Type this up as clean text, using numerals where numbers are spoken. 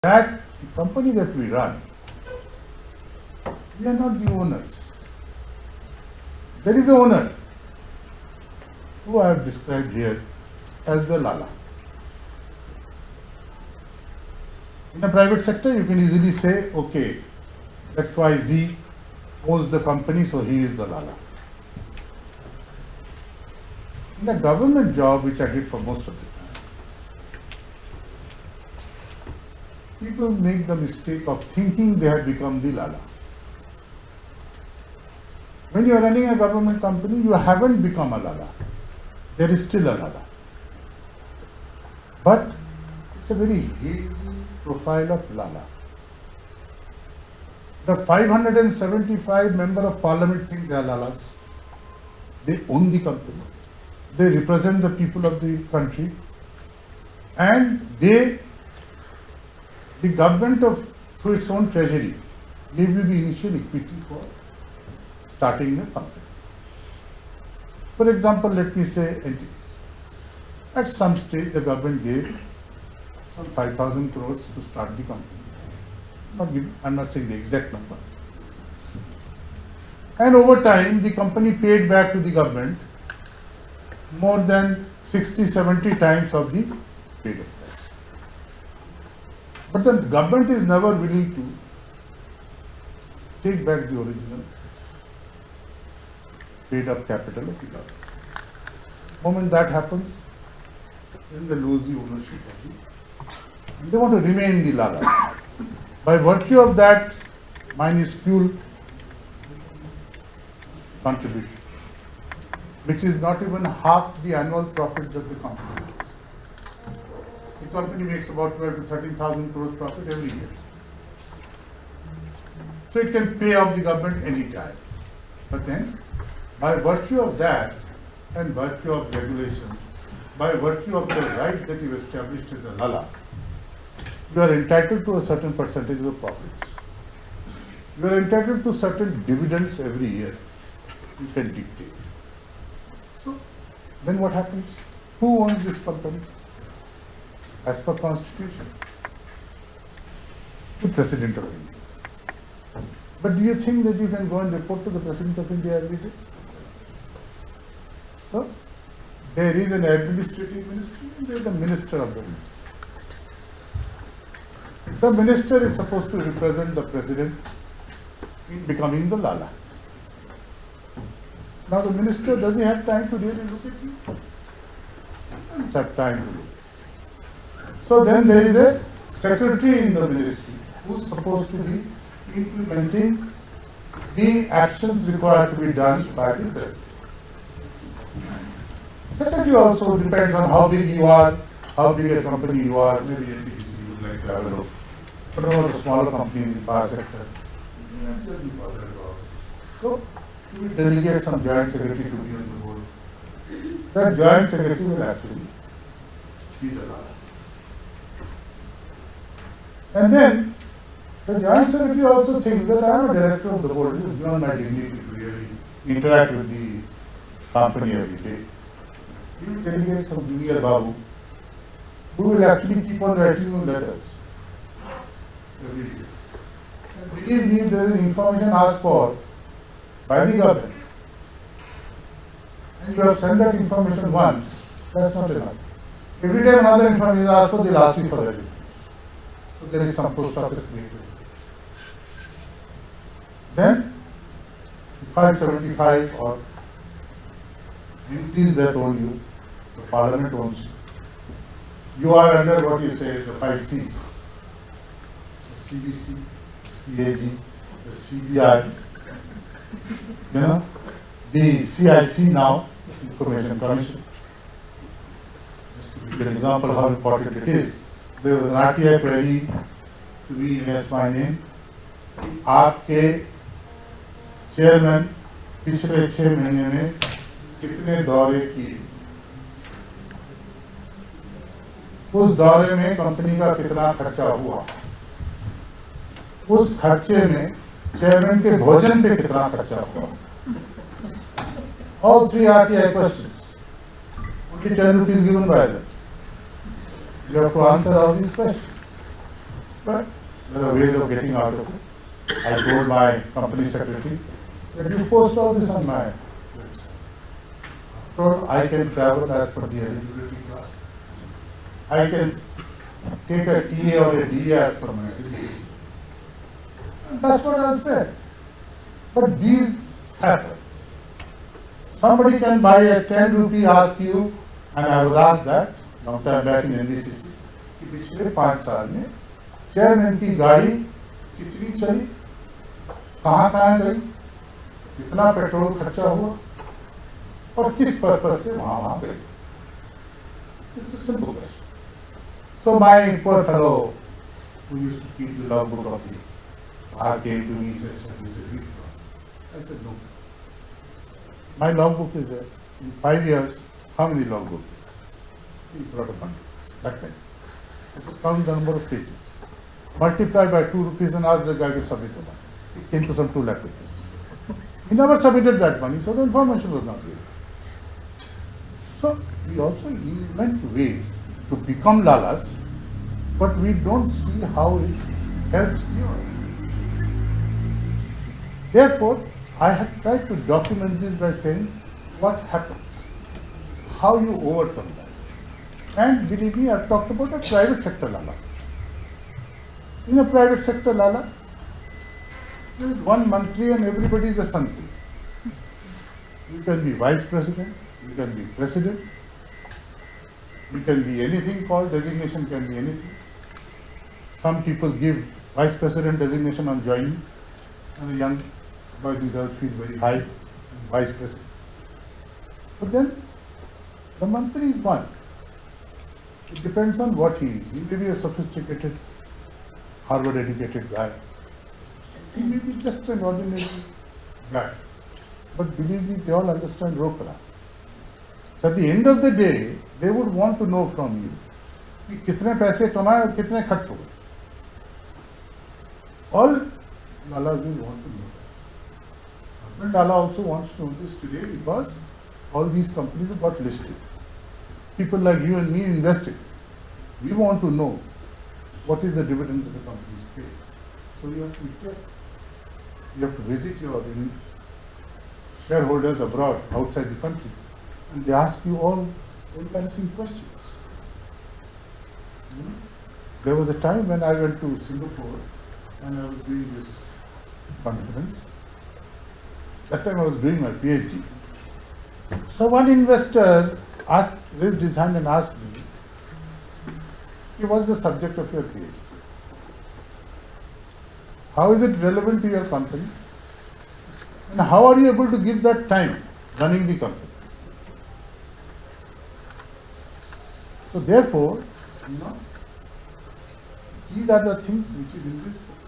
that the company that we run, we are not the owners. There is an owner who I have described here as the Lala. In a private sector, you can easily say, okay, XYZ owns the company, so he is the Lala. In a government job, which I did for most of the time, people make the mistake of thinking they have become the Lala. When you are running a government company, you haven't become a Lala. There is still a Lala. But it's a very hazy profile of Lala. The 575 member of parliament think they are Lalas. They own the company. They represent the people of the country. And the government through its own treasury, gave you the initial equity for starting the company. For example, let me say NTPC. At some stage, the government gave some 5,000 crores to start the company. I'm not saying the exact number. And over time, the company paid back to the government more than 60, 70 times of the paid up price. But the government is never willing to take back the original paid up capital of the government. The moment that happens, then they lose the ownership of the. They want to remain the Lala. By virtue of that minuscule contribution, which is not even half the annual profit that the company makes. The company makes about 12 to 13,000 crores profit every year. So it can pay off the government any time. But then, by virtue of that and virtue of regulations, by virtue of the right that you established as a Lala, you are entitled to a certain percentage of profits. You are entitled to certain dividends every year. You can dictate. So, then what happens? Who owns this company? As per Constitution, the President of India. But do you think that you can go and report to the President of India every day? So, there is an administrative ministry and there is a minister of the ministry. The minister is supposed to represent the President in becoming the Lala. Now the minister, does he have time to really look at you? He doesn't have time to look at you. So then there is a secretary in the ministry who is supposed to be implementing the actions required to be done by the President. Secretary also depends on how big you are, how big a company you are. Maybe NTPC would like to have a look. But about the smaller companies in the power sector, you don't really bother about it. So, you will delegate some joint secretary to be on the board. That joint secretary will actually be the Lala. And then, the joint secretary also thinks that I am a director of the board. It is beyond my dignity to really interact with the company every day. You will delegate some junior babu who will actually keep on writing you letters every year. And believe me, there is information asked for by the government. And you have sent that information once, that's not enough. Every time another information is asked for, they will ask you for that information. So there is some post office created. Then, the 575 or MPs that own you, the parliament owns you. You are under what you say is the 5 C's. The CBC, CAG, the CBI, the CIC now, Information Commission. Just to give an example how important it is. There was an RTI query to me against my name. आपके chairman पिछले 6 महीने में कितने दौरे किए, उस दौरे में कंपनी का कितना खर्चा हुआ, उस खर्चे में चेयरमैन के भोजन पे कितना खर्चा हुआ. All 3 RTI questions. Only 10 rupees given by them. You have to answer all these questions. But there are ways of getting out of it. I told my company secretary that you post all this on my website. After all, I can travel as per the eligibility class. I can take a TA or a DA as per my eligibility. And that's what I'll spend. But these happen. Somebody can buy a 10 rupee, ask you, and I was asked that long time back in NBCC, कि पिछले 5 साल में chairman की गाड़ी कितनी चली, कहाँ गई, कितना पेट्रोल खर्चा हुआ और किस पर्पज से वहाँ गई. It's a simple question. So my poor fellow who used to keep the logbook of the car came to me and said, "Sir, this is a big problem." I said, "No. My logbook is there. In 5 years, how many logbooks?" He brought a bundle. That kind. I said, "Count the number of pages. Multiply by 2 rupees and ask the guy to submit the money." It came to some 2 lakh rupees. He never submitted that money, so the information was not given. So we also invent ways to become Lalas, but we don't see how it helps the organization. Therefore, I have tried to document this by saying what happens, how you overcome that. And believe me, I've talked about a private sector Lala. In a private sector Lala, there is one mantri and everybody is a santri. You can be vice president, you can be president, you can be anything called, designation can be anything. Some people give vice president designation on joining, and the young boys and girls feel very high and vice president. But then the mantri is one. It depends on what he is. He may be a sophisticated, Harvard educated guy. He may be just an ordinary guy. But believe me, they all understand Rokra. So at the end of the day, they would want to know from you कि कितने पैसे कमाए और कितने खर्च हो गए. All Lalas will want to know that. Government Lala also wants to know this today because all these companies have got listed. People like you and me invested. We want to know what is the dividend that the companies pay. So you have to be careful. You have to visit your shareholders abroad, outside the country, and they ask you all embarrassing questions. There was a time when I went to Singapore and I was doing this conference. That time I was doing my PhD. So one investor raised his hand and asked me, "What's the subject of your PhD? How is it relevant to your company? And how are you able to give that time running the company?" So therefore, these are the things which is in this book.